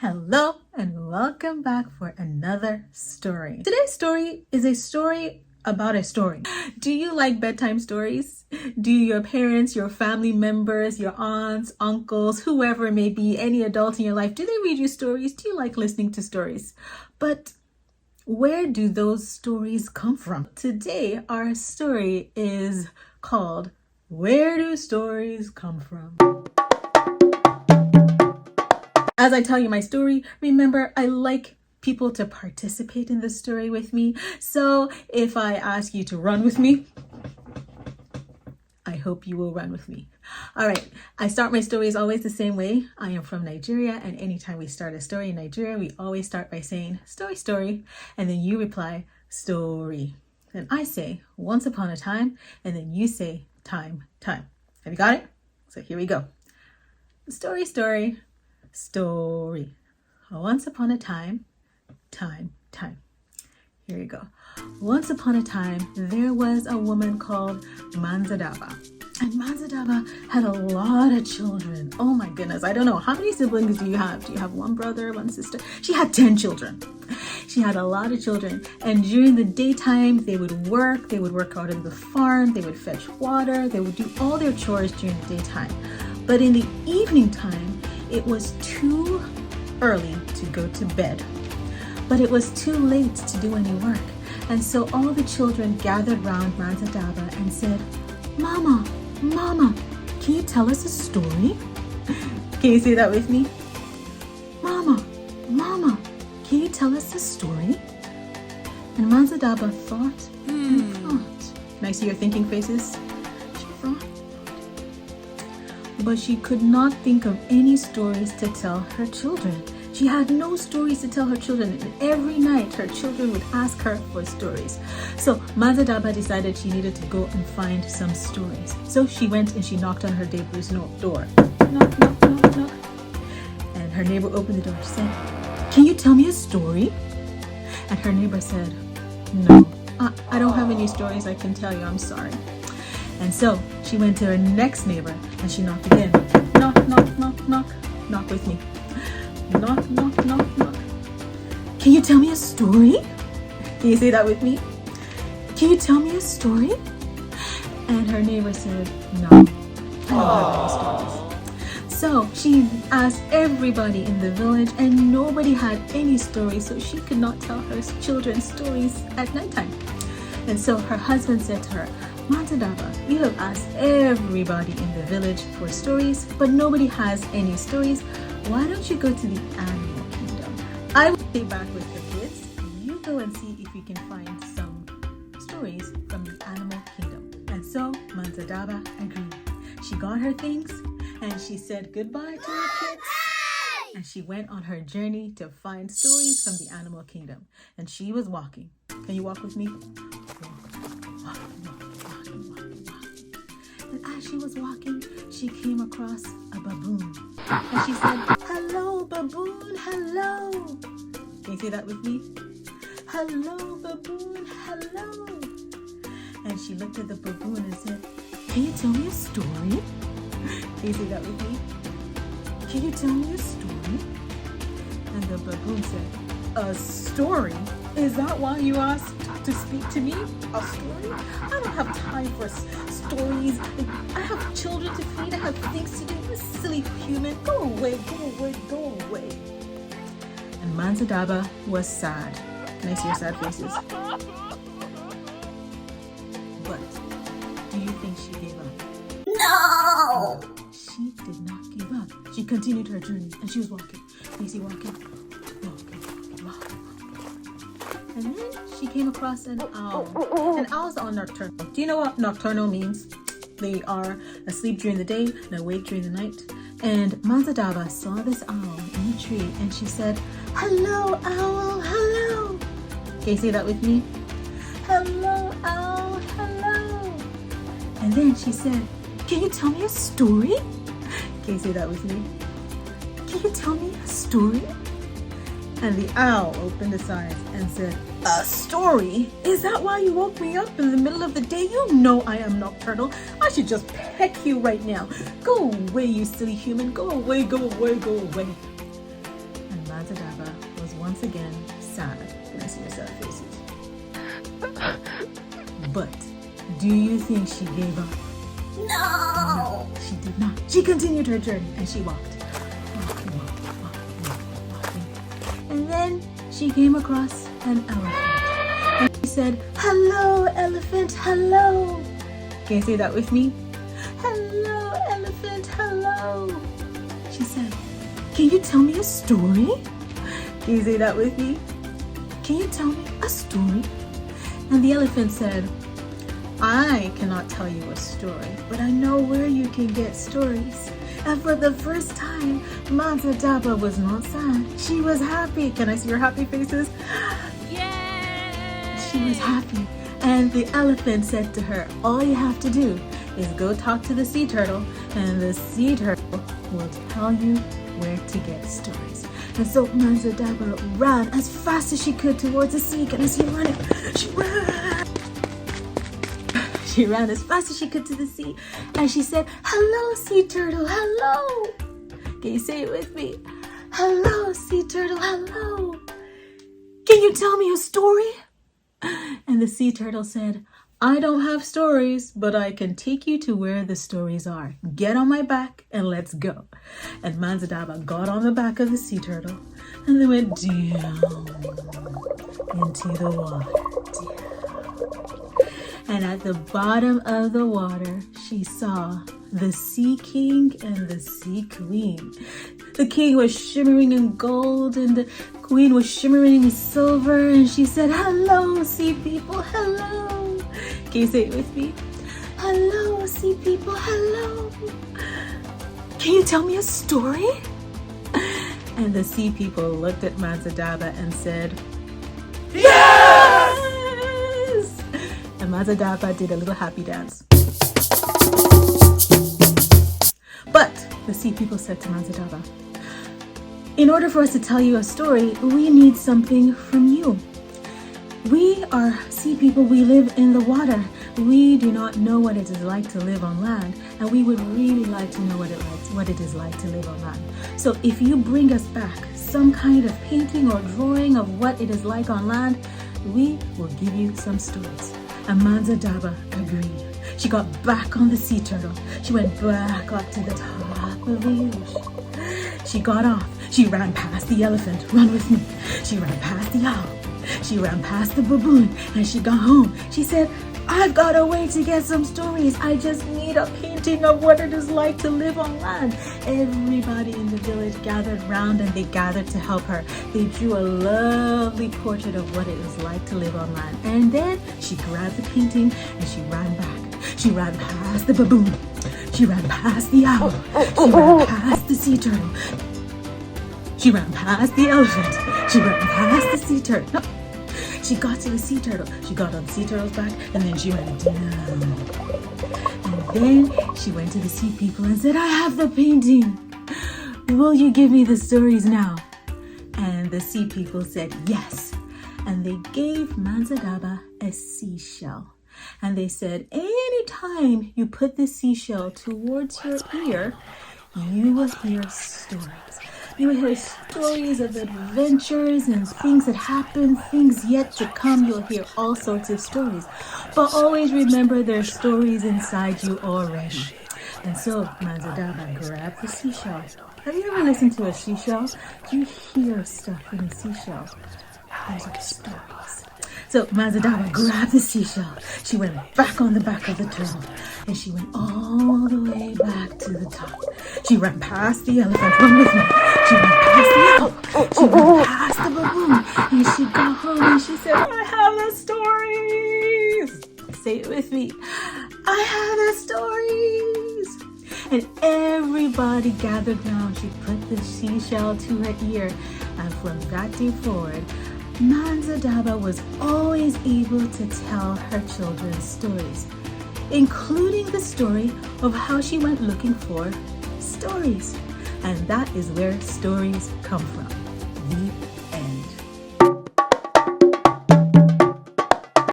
Hello and welcome back for another story. Today's story is a story about a story. Do you like bedtime stories? Do your parents, your family members, your aunts, uncles, whoever it may be, any adult in your life, do they read you stories? Do you like listening to stories? But where do those stories come from? Today, our story is called Where Do Stories Come From? As I tell you my story, remember, I like people to participate in the story with me. So if I ask you to run with me, I hope you will run with me. All right, I start my stories always the same way. I am from Nigeria, and anytime we start a story in Nigeria, we always start by saying story, story, and then you reply story. Then I say once upon a time, and then you say time, time. Have you got it? So here we go. Story, story. Story. Once upon a time, time, time. Here you go. Once upon a time, there was a woman called Manzadaba. And Manzadaba had a lot of children. Oh my goodness. I don't know. How many siblings do you have? Do you have one brother, one sister? She had 10 children. She had a lot of children. And during the daytime, they would work. They would work out in the farm. They would fetch water. They would do all their chores during the daytime. But in the evening time, it was too early to go to bed, but it was too late to do any work. And so all the children gathered round Manzadaba and said, Mama, Mama, can you tell us a story? Can you say that with me? Mama, Mama, can you tell us a story? And Manzadaba thought and thought. Can I see your thinking faces? She thought. But she could not think of any stories to tell her children. She had no stories to tell her children, and every night her children would ask her for stories. So Manzadaba decided she needed to go and find some stories. So she went and she knocked on her neighbor's door. Knock, knock, knock, knock. And her neighbor opened the door. She said, Can you tell me a story? And her neighbor said, No, I don't have any stories I can tell you. I'm sorry. And so she went to her next neighbor and she knocked again. Knock, knock, knock, knock. Knock with me. Knock, knock, knock, knock. Can you tell me a story? Can you say that with me? Can you tell me a story? And her neighbor said, No, I don't have any stories. So she asked everybody in the village and nobody had any stories, so she could not tell her children stories at nighttime. And so her husband said to her, Manzadaba, you have asked everybody in the village for stories, but nobody has any stories. Why don't you go to the animal kingdom? I will stay back with the kids. You go and see if you can find some stories from the animal kingdom. And so Manzadaba agreed. She got her things and she said goodbye to her kids. And she went on her journey to find stories from the animal kingdom. And she was walking. Can you walk with me? And as she was walking, she came across a baboon. And she said, Hello, baboon, hello. Can you say that with me? Hello, baboon, hello. And she looked at the baboon and said, Can you tell me a story? Can you say that with me? Can you tell me a story? And the baboon said, A story? Is that why you asked to speak to me? A story? I don't have time for stories. I have children to feed. I have things to do. You silly human. Go away, go away, go away. And Manzadaba was sad. Can I see your sad faces? But do you think she gave up? No! She did not give up. She continued her journey and she was walking. Can you see walking? And then she came across an owl. And owls are nocturnal. Do you know what nocturnal means? They are asleep during the day and awake during the night. And Manzadaba saw this owl in the tree and she said, Hello, owl, hello. Can you say that with me? Hello, owl, hello. And then she said, Can you tell me a story? Can you say that with me? Can you tell me a story? And the owl opened its eyes and said, A story? Is that why you woke me up in the middle of the day? You know I am nocturnal. I should just peck you right now. Go away, you silly human. Go away, go away, go away. And Mazadaba was once again sad. Can I see your sad faces? But do you think she gave up? No, she did not. She continued her journey and she walked. Walking. And then she came across an elephant. And she said, "Hello, elephant, hello." Can you say that with me? "Hello, elephant, hello." She said, "Can you tell me a story?" Can you say that with me? "Can you tell me a story?" And the elephant said, "I cannot tell you a story, but I know where you can get stories." And for the first time, Mazadaba was not sad. She was happy. Can I see your happy faces? Yay! She was happy. And the elephant said to her, "All you have to do is go talk to the sea turtle, and the sea turtle will tell you where to get stories." And so Mazadaba ran as fast as she could towards the sea. Can I see her running? She ran. She ran as fast as she could to the sea. And she said, "Hello, sea turtle, hello." Can you say it with me? "Hello, sea turtle, hello. Can you tell me a story?" And the sea turtle said, "I don't have stories, but I can take you to where the stories are. Get on my back and let's go." And Mazadaba got on the back of the sea turtle and they went down into the water. And at the bottom of the water, she saw the Sea King and the Sea Queen. The king was shimmering in gold and the queen was shimmering in silver. And she said, "Hello, sea people, hello." Can you say it with me? "Hello, sea people, hello. Can you tell me a story?" And the sea people looked at Mazadaba and said, "Yes!" And Mazadaba did a little happy dance. But the sea people said to Mazadaba, "In order for us to tell you a story, we need something from you. We are sea people, we live in the water. We do not know what it is like to live on land, and we would really like to know what it is like to live on land. So if you bring us back some kind of painting or drawing of what it is like on land, we will give you some stories." And Mazadaba agreed. She got back on the sea turtle. She went back up to the top of the ocean. She got off. She ran past the elephant. Run with me. She ran past the owl. She ran past the baboon and she got home. She said, "I've got a way to get some stories. I just need a painting of what it is like to live on land." Everybody in the village gathered round and they gathered to help her. They drew a lovely portrait of what it is like to live on land. And then she grabbed the painting and she ran back. She ran past the baboon. She ran past the owl. She ran past the sea turtle. She ran past the elephant. She ran past the sea turtle. No. She got to the sea turtle. She got on the sea turtle's back and then she went down. And then she went to the sea people and said, "I have the painting. Will you give me the stories now?" And the sea people said yes. And they gave Mazadaba a seashell. And they said, "Anytime you put the seashell towards your ear, you will hear stories. You will hear stories of adventures and things that happen, things yet to come. You'll hear all sorts of stories. But always remember there's stories inside you already." And so Mazadaba grabbed the seashell. Have you ever listened to a seashell? You hear stuff in a seashell. Those are stories. So Mazadaba grabbed the seashell. She went back on the back of the turtle and she went all the way back to the top. She ran past the elephant. Run with me. She ran past the owl. She ran past the baboon and she got home and she said, "I have the stories." Say it with me. "I have the stories." And everybody gathered round. She put the seashell to her ear. And from that day forward, Mazadaba was always able to tell her children stories, including the story of how she went looking for stories. And that is where stories come from.